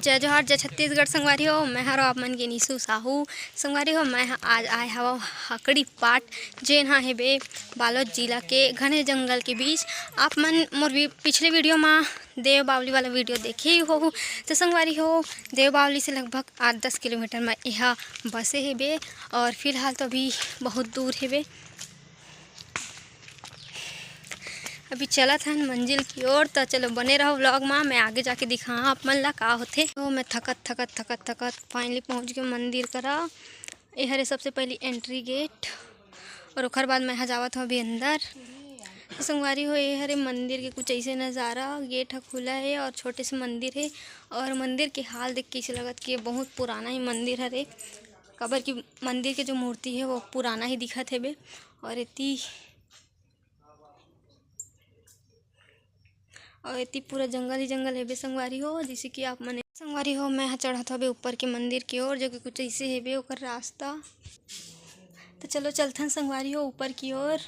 जय जोहार जय छत्तीसगढ़ संगवारी हो। मैं हरो आप मन के नीसू साहू संगवारी हो। मैं आज आए हवा हकड़ी पाट जेन हाँ है बे बालोद जिला के घने जंगल के बीच। आप मन मोर पिछले वीडियो में देव बावली वाला वीडियो देखे हो तो संगवारी हो देव बावली से लगभग 8-10 किलोमीटर में यह बसे है बे और फिलहाल तो अभी बहुत दूर है बे। अभी चलत हन मंजिल की ओर तो चलो बने रहो व्लॉग में। मैं आगे जाके दिखा आप मन ला का होथे। तो मैं थकत फाइनली पहुंच गए मंदिर करा। ये हरे सबसे पहली एंट्री गेट और ओखर बाद मैं जावत हूँ अभी अंदर। तो संगवारी हो ये हरे मंदिर के कुछ ऐसे नज़ारा। गेट है खुला है और छोटे से मंदिर है और मंदिर के हाल देख के ऐसे लगत कि बहुत पुराना ही मंदिर हरे। कबर की मंदिर के जो मूर्ति है वो पुराना ही दिखत है बे। और इतनी पूरा जंगल ही जंगल है बे संगवारी हो। जैसे कि आप मने संगवारी हो मैं चढ़त हवे ऊपर के मंदिर की ओर जो कि कुछ ऐसे है बे ओकर रास्ता। तो चलो चलथन संगवारी हो ऊपर की ओर।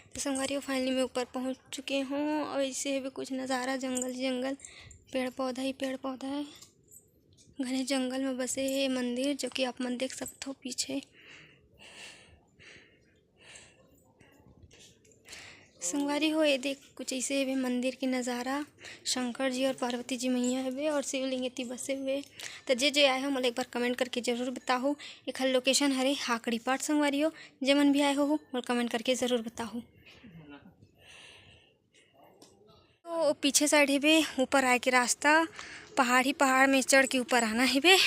तो संगवारी हो फाइनली मैं ऊपर पहुंच चुके हूँ और ऐसे है बे कुछ नज़ारा। जंगल जंगल पेड़ पौधा है। घने जंगल में बसे है मंदिर जो कि आप मन देख सकते हो पीछे। संगवारी हो ये देख कुछ ऐसे है मंदिर की नज़ारा। शंकर जी और पार्वती जी मैया है और शिवलिंग इतनी बसे हुए। तो जे आए हो मतलब एक बार कमेंट करके ज़रूर बताओ। एक हल लोकेशन हरे हाकड़ी पाट संगवारी हो। जे मन भी आए हो और कमेंट करके ज़रूर बताओ। तो पीछे साइड है बे ऊपर आए के रास्ता। पहाड़ में चढ़ के ऊपर आना है बे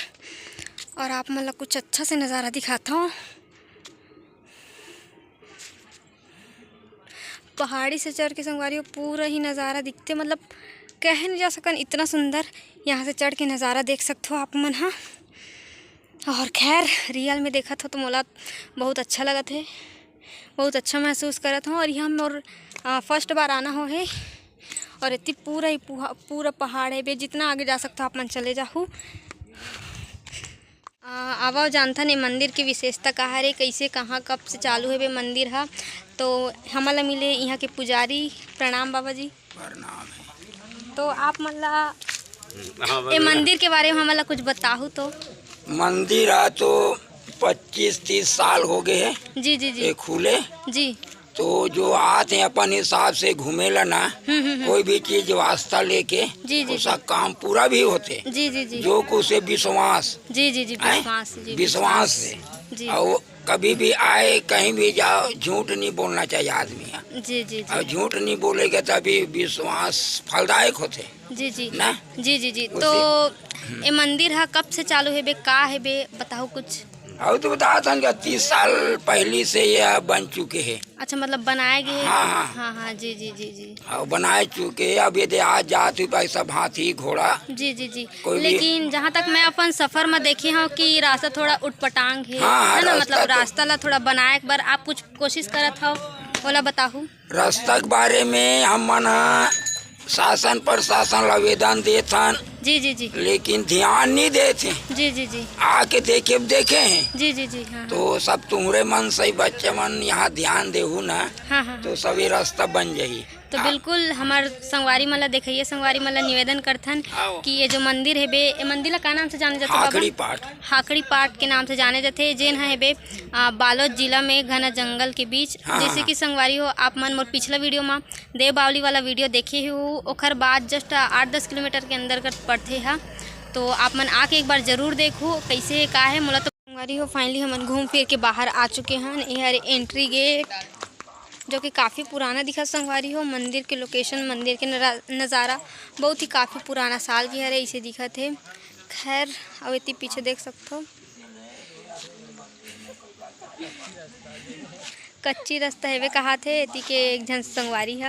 और आप मतलब कुछ अच्छा से नज़ारा दिखाता हूँ। पहाड़ी से चढ़ के संगवारी हो पूरा ही नज़ारा दिखते मतलब कह नहीं जा सकन इतना सुंदर। यहाँ से चढ़ के नज़ारा देख सकते हो आप मन। हाँ और खैर रियल में देखा था तो मोला बहुत अच्छा लगा थे, बहुत अच्छा महसूस करत हूँ। और यहाँ मोर फर्स्ट बार आना हो है और इतनी पूरा पहाड़ है बे। जितना आगे जा सकते हो आप मन चले जाओ। आवा जानता नहीं मंदिर की विशेषता कहाँ है कैसे कहाँ कब से चालू है बे मंदिर है। तो हमला मिले यहाँ के पुजारी। प्रणाम बाबा जी। प्रणाम। तो आप मतलब ये मंदिर के बारे में हमला कुछ बताओ तो। मंदिर आ तो 25-30 साल हो गए हैं जी जी जी खुले। जी तो जो आते हैं अपन हिसाब से घूमेला ना कोई भी चीज वास्ता लेके जी जी उसका काम पूरा भी होते। जी जी जी जो कुछ से विश्वास जी जी जी विश्वास से जी और कभी भी आए कहीं भी जाओ झूठ नहीं बोलना चाहिए आदमी। जी जी और झूठ नहीं बोलेगा तभी विश्वास फलदायक होते जी जी ना। जी तो ये मंदिर है कब से चालू है बे का है बे बताओ कुछ। और तो बता था 30 साल पहले से यह बन चुके हैं। अच्छा मतलब बनाए गए। हाँ जी जी जी जी और बनाए चुके अब ये आज जाते पैसा हाथी घोड़ा। जी जी जी लेकिन जहाँ तक मैं अपन सफर में देखी हूँ कि रास्ता थोड़ा उटपटांग है। हाँ, है ना मतलब तो रास्ता ला थोड़ा बनाए एक बार आप कुछ कोशिश करत हो बोला बताओ। रास्ता के बारे में हम मन शासन प्रशासन आवेदन देथन जी जी जी लेकिन ध्यान नहीं देते। जी जी जी आके देखे हैं जी जी जी हाँ तो सब तुम्हारे मन से बच्चे मन यहाँ ध्यान देहू ना। हाँ तो सभी रास्ता बन जाही। तो बिल्कुल हमार संगवारी मला देखिए संगवारी मला निवेदन करथन कि ये जो मंदिर है बे ये मंदिर ला का नाम से जाने जाते हाकड़ी पाट के नाम से जाने जाते। जेन है बे बालोद जिला में घना जंगल के बीच। जैसे कि संगवारी हो आप मन मोर पिछला वीडियो में देव बावली वाला वीडियो देखे हो ओखर बाद जस्ट 8-10 किलोमीटर के अंदर पड़ते है। तो आप मन आके एक बार जरूर देखो कैसे का है मोला। तो संगवारी हो फाइनली हम घूम फिर के बाहर आ चुके हैं। ये एंट्री गेट जो कि काफ़ी पुराना दिखा संगवारी हो। मंदिर के लोकेशन मंदिर के नज़ारा बहुत ही काफ़ी पुराना साल की है इसे दिखा थे। खैर अब इतनी पीछे देख सकते हो कच्ची रास्ता है वे कहा थे इतनी के एक जन संगवारी है।